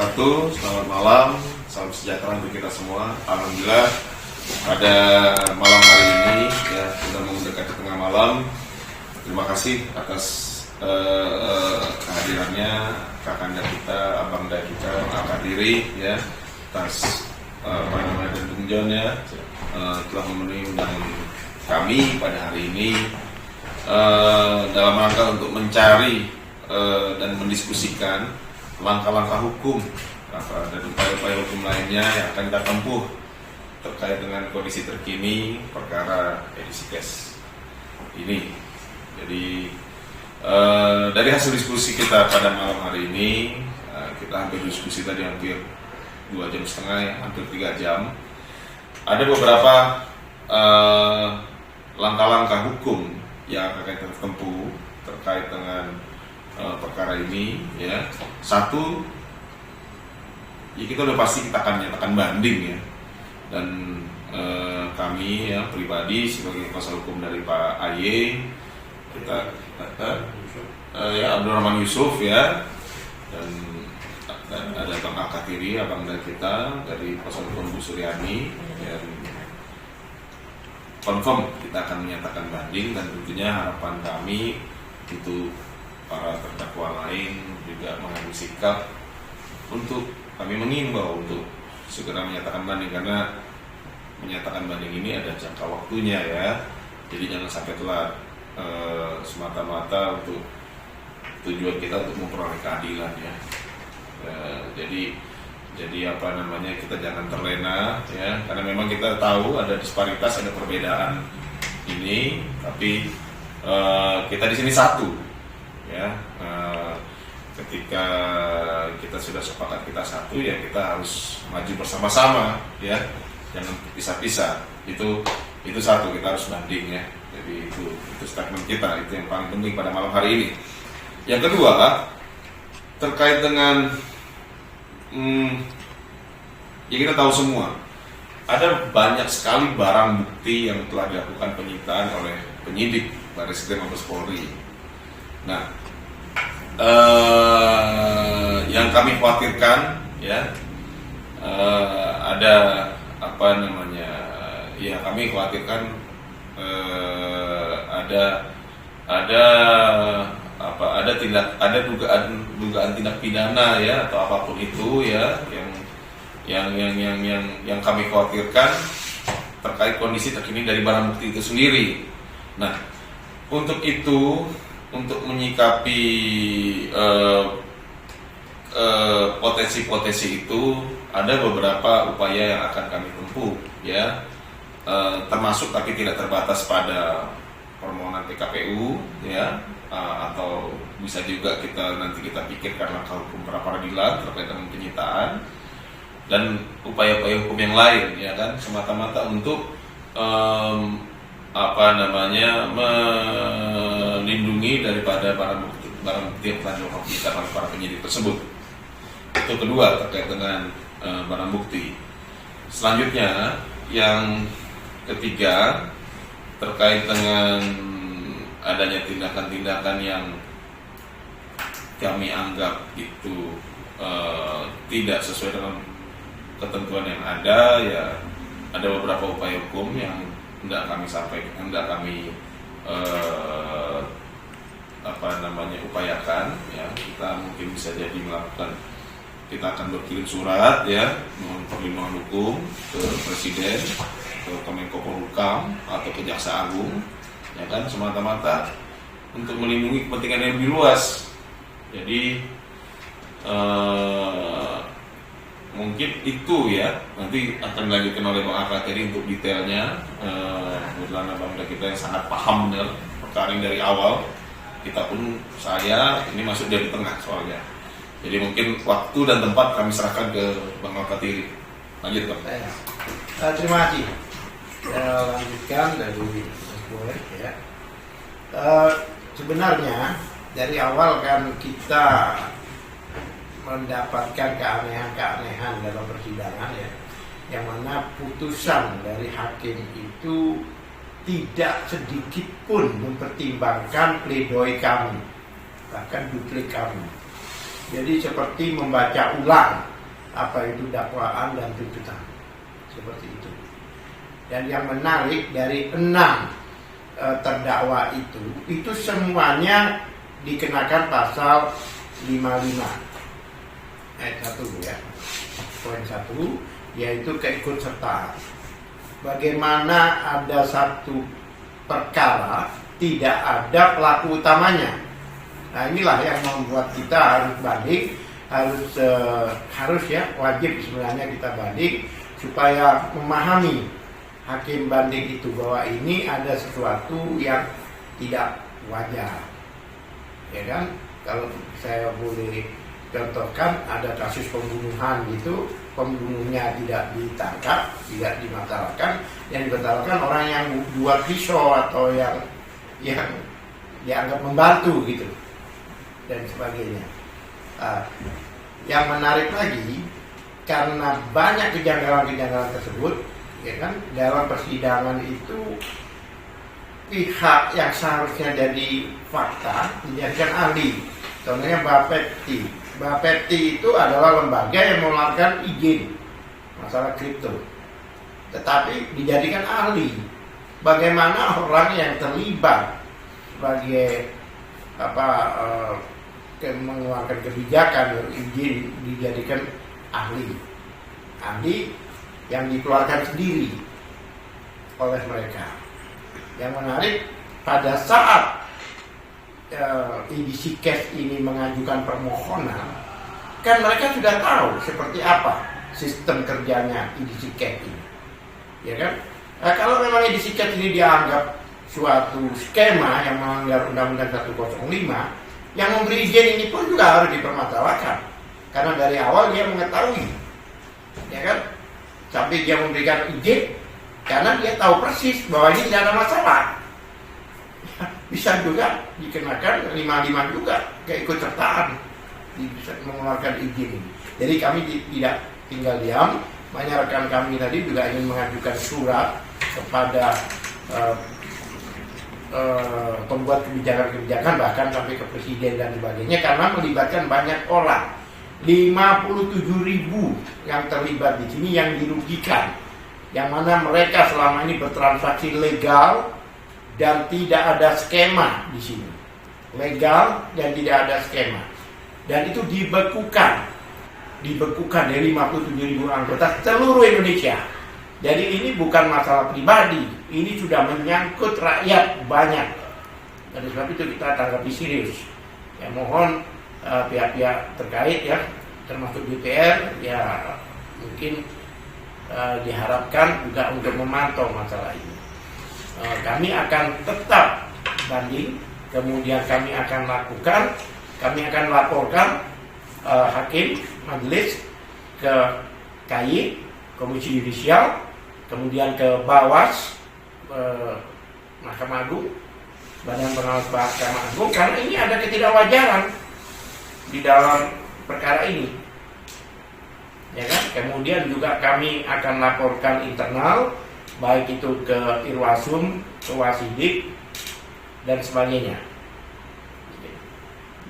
wabarakatuh. Selamat malam, salam sejahtera untuk kita semua. Alhamdulillah pada malam hari ini ya sudah mendekati tengah malam. Terima kasih atas kehadirannya kakanda kita, abangda kita, angkat diri ya atas dan Bung John ya telah memenuhi undangan kami pada hari ini dalam rangka untuk mencari dan mendiskusikan langkah-langkah hukum dan upaya-upaya hukum lainnya yang akan kita tempuh terkait dengan kondisi terkini perkara edisi kes ini. Jadi dari hasil diskusi kita pada malam hari ini, kita hampir diskusi tadi hampir 2,5 jam ya, hampir 3 jam. Ada beberapa langkah-langkah hukum yang akan kita tempuh terkait dengan perkara ini ya. Satu, ya kita udah pasti kita akan menyatakan banding ya, dan kami ya pribadi sebagai kuasa hukum dari Pak AY, kita ya Abdurrahman Yusuf ya, dan ada Bang Akatiri, abangda kita dari kuasa hukum Bu Suryani, dan confirm kita akan menyatakan banding. Dan tentunya harapan kami untuk para terdakwa lain juga mengambil sikap untuk kami mengimbau untuk segera menyatakan banding, karena menyatakan banding ini ada jangka waktunya ya. Jadi jangan sampai telat semata-mata untuk tujuan kita untuk memperoleh keadilan ya. Jadi apa namanya, kita jangan terlena ya, karena memang kita tahu ada disparitas, ada perbedaan ini, tapi kita di sini satu ya. Ketika kita sudah sepakat kita satu ya, kita harus maju bersama-sama ya, jangan pisah-pisah. Itu satu, kita harus banding ya. Jadi itu statement kita, itu yang paling penting pada malam hari ini. Yang kedua, terkait dengan ya kita tahu semua ada banyak sekali barang bukti yang telah dilakukan penyitaan oleh penyidik Barreskrim Mabes Polri. Nah, yang kami khawatirkan ya, ada apa namanya, ya kami khawatirkan ada dugaan tindak pidana ya, atau apapun itu ya, yang kami khawatirkan terkait kondisi terkini dari barang bukti itu sendiri. Nah, untuk itu, untuk menyikapi potensi-potensi itu, ada beberapa upaya yang akan kami tempuh ya, termasuk tapi tidak terbatas pada permohonan PKPU ya, atau bisa juga nanti kita pikirkan langkah hukum pra peradilan terkait dengan penyitaan dan upaya-upaya hukum yang lain ya kan, semata-mata untuk melindungi daripada barang bukti yang telah dilakukan oleh para penyidik tersebut. Itu kedua, terkait dengan barang bukti. Selanjutnya, yang ketiga, terkait dengan adanya tindakan-tindakan yang kami anggap itu tidak sesuai dengan ketentuan yang ada ya, ada beberapa upaya hukum yang hendak kami sampaikan, hendak kami upayakan ya. Kita mungkin bisa jadi melakukan, kita akan berkirim surat ya, mohon perlindungan hukum ke Presiden, ke Kemenko Polhukam atau ke Jaksa Agung ya kan, semata-mata untuk melindungi kepentingan yang lebih luas. Jadi mungkin itu ya, nanti akan dilanjutkan oleh Bang Akatiri untuk detailnya. Kebetulan abangda kita yang sangat paham benar perkara ini dari awal. Kita pun, saya ini masuk dari tengah soalnya. Jadi mungkin waktu dan tempat kami serahkan ke Bang Akatiri. Lanjut Bang. Terima kasih. Lanjutkan dari Mas Boy ya. Sebenarnya dari awal kan kita mendapatkan keanehan-keanehan dalam persidangan ya, yang mana putusan dari hakim itu tidak sedikit pun mempertimbangkan pledoi kami, bahkan duplik kami. Jadi seperti membaca ulang apa itu dakwaan dan tuntutan, seperti itu. Dan yang menarik dari 6 terdakwa itu semuanya dikenakan pasal 55 ayat 1 ya. Poin 1 yaitu keikutsertaan. Bagaimana ada satu perkara tidak ada pelaku utamanya. Nah, inilah yang membuat kita harus banding, harus ya, wajib sebenarnya kita banding supaya memahami hakim banding itu bahwa ini ada sesuatu yang tidak wajar. Ya kan? Kalau saya boleh contohkan, ada kasus pembunuhan gitu, pembunuhnya tidak ditangkap, tidak dimasalahkan, yang dibatalkan orang yang buat pisau atau yang dianggap membantu gitu dan sebagainya. Yang menarik lagi, karena banyak kejanggalan-kejanggalan tersebut, ya kan, dalam persidangan itu pihak yang seharusnya jadi fakta dijadikan ahli. Contohnya Bapepti. Bapepti itu adalah lembaga yang mengeluarkan izin masalah kripto, tetapi dijadikan ahli. Bagaimana orang yang terlibat sebagai mengeluarkan kebijakan izin dijadikan ahli yang dikeluarkan sendiri oleh mereka. Yang menarik, pada saat EDC Cash ini mengajukan permohonan, kan mereka sudah tahu seperti apa sistem kerjanya EDC Cash ini, ya kan? Nah, kalau memang EDC Cash ini dianggap suatu skema yang melanggar Undang-Undang 105, yang memberi izin ini pun juga harus dipermasalahkan, karena dari awal dia mengetahui, ya kan, sampai dia memberikan izin karena dia tahu persis bahwa ini tidak ada masalah. Bisa juga dikenakan 55 juga keikutsertaan, bisa mengeluarkan izin ini. Jadi kami tidak tinggal diam. Banyak rekan kami tadi juga ingin mengajukan surat kepada pembuat kebijakan-kebijakan, bahkan sampai ke presiden dan sebagainya, karena melibatkan banyak orang. 57.000 yang terlibat di sini yang dirugikan, yang mana mereka selama ini bertransaksi legal dan tidak ada skema di sini, legal dan tidak ada skema, dan itu dibekukan dari 57.000 anggota seluruh Indonesia. Jadi ini bukan masalah pribadi, ini sudah menyangkut rakyat banyak. Oleh sebab itu kita tanggapi serius. Ya, mohon pihak-pihak terkait ya, termasuk DPR ya, mungkin diharapkan juga untuk memantau masalah ini. Kami akan tetap banding, kemudian kami akan laporkan hakim majelis ke KY, Komisi Yudisial, kemudian ke Bawas, Mahkamah Agung, Badan Pengawas Mahkamah Agung, karena ini ada ketidakwajaran di dalam perkara ini, ya kan? Kemudian juga kami akan laporkan internal, baik itu ke Irwasum, ke Wasidik, dan sebagainya.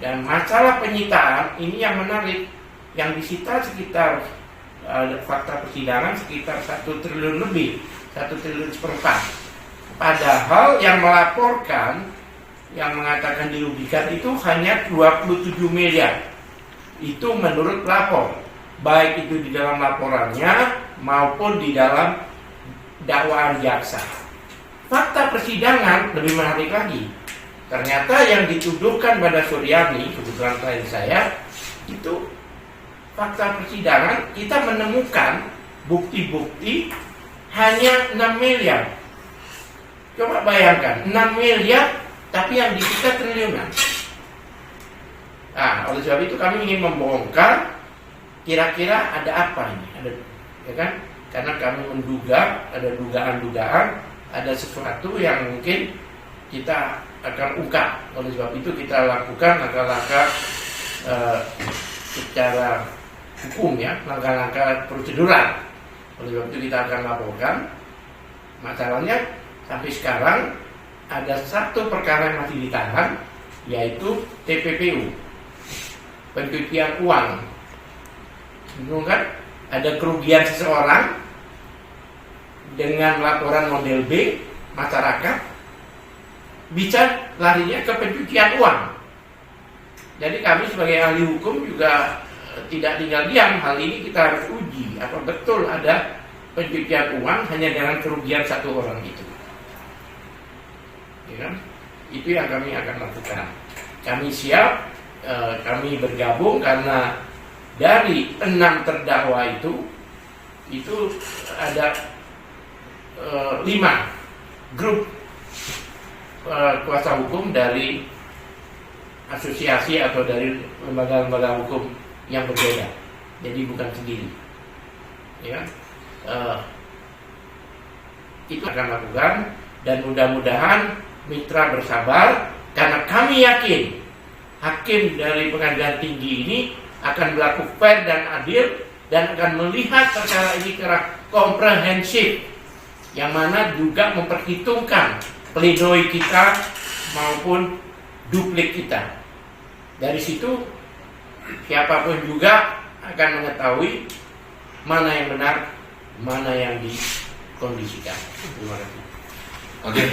Dan masalah penyitaan ini yang menarik, yang disita sekitar fakta persidangan sekitar 1 triliun lebih, 1 triliun seperempat. Padahal yang melaporkan, yang mengatakan dirugikan itu hanya 27 miliar. Itu menurut lapor, baik itu di dalam laporannya maupun di dalam dakwaan jaksa. Fakta persidangan lebih menarik lagi. Ternyata yang dituduhkan pada Suryani, kebetulan klien saya, itu fakta persidangan kita menemukan bukti-bukti hanya 6 miliar. Coba bayangkan, 6 miliar tapi yang disita triliunan. Nah, oleh sebab itu kami ingin membongkar kira-kira ada apa ini, ya kan? Karena kami menduga ada dugaan-dugaan, ada sesuatu yang mungkin kita akan ungkap. Oleh sebab itu kita lakukan langkah-langkah secara hukum ya, langkah-langkah prosedural. Oleh sebab itu kita akan laporkan. Masalahnya sampai sekarang ada satu perkara yang masih ditahan, yaitu TPPU. pencucian uang. Bingung kan? Ada kerugian seseorang dengan laporan model B, masyarakat bisa larinya ke pencucian uang. Jadi kami sebagai ahli hukum juga tidak tinggal diam. Hal ini kita harus uji apa betul ada pencucian uang hanya dengan kerugian satu orang itu. Ya kan? Itu yang kami akan lakukan. Kami siap, kami bergabung karena dari 6 terdakwa itu ada 5 grup kuasa hukum dari asosiasi atau dari lembaga-lembaga hukum yang berbeda. Jadi bukan sendiri. Ya, itu akan lakukan dan mudah-mudahan mitra bersabar karena kami yakin hakim dari pengadilan tinggi ini akan berlaku fair dan adil dan akan melihat perkara ini secara komprehensif yang mana juga memperhitungkan pledoi kita maupun duplik kita. Dari situ siapapun juga akan mengetahui mana yang benar, mana yang dikondisikan. Terima kasih. Oke,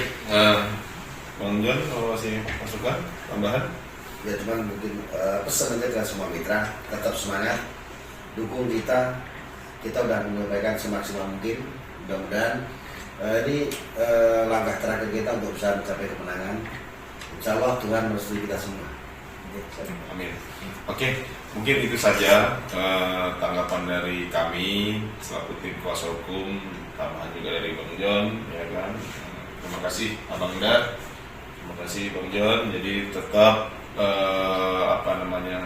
Bang John, kalau masih masukan tambahan? Ya cuman mungkin pesan aja ke semua mitra, tetap semangat, dukung kita udah menyampaikan semaksimal mungkin. Mudah-mudahan ini langkah terakhir kita untuk bisa mencapai kemenangan. Insya Allah Tuhan merestui kita semua. Amin. Oke, mungkin itu saja tanggapan dari kami selaku tim kuasa hukum, tambahan juga dari Bang John, ya kan. Terima kasih Abang Dar, terima kasih Bang John. Jadi tetap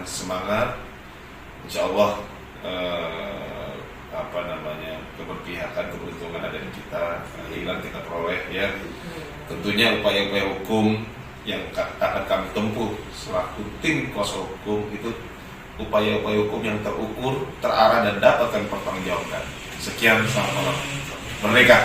semangat. Insya Allah keberpihakan, keberuntungan ada di kita, hilang kita peroleh ya. Tentunya upaya-upaya hukum yang akan kami tempuh selaku tim kuasa hukum itu upaya-upaya hukum yang terukur, terarah dan dapat kami pertanggungjawabkan. Sekian, selamat malam. Merdeka.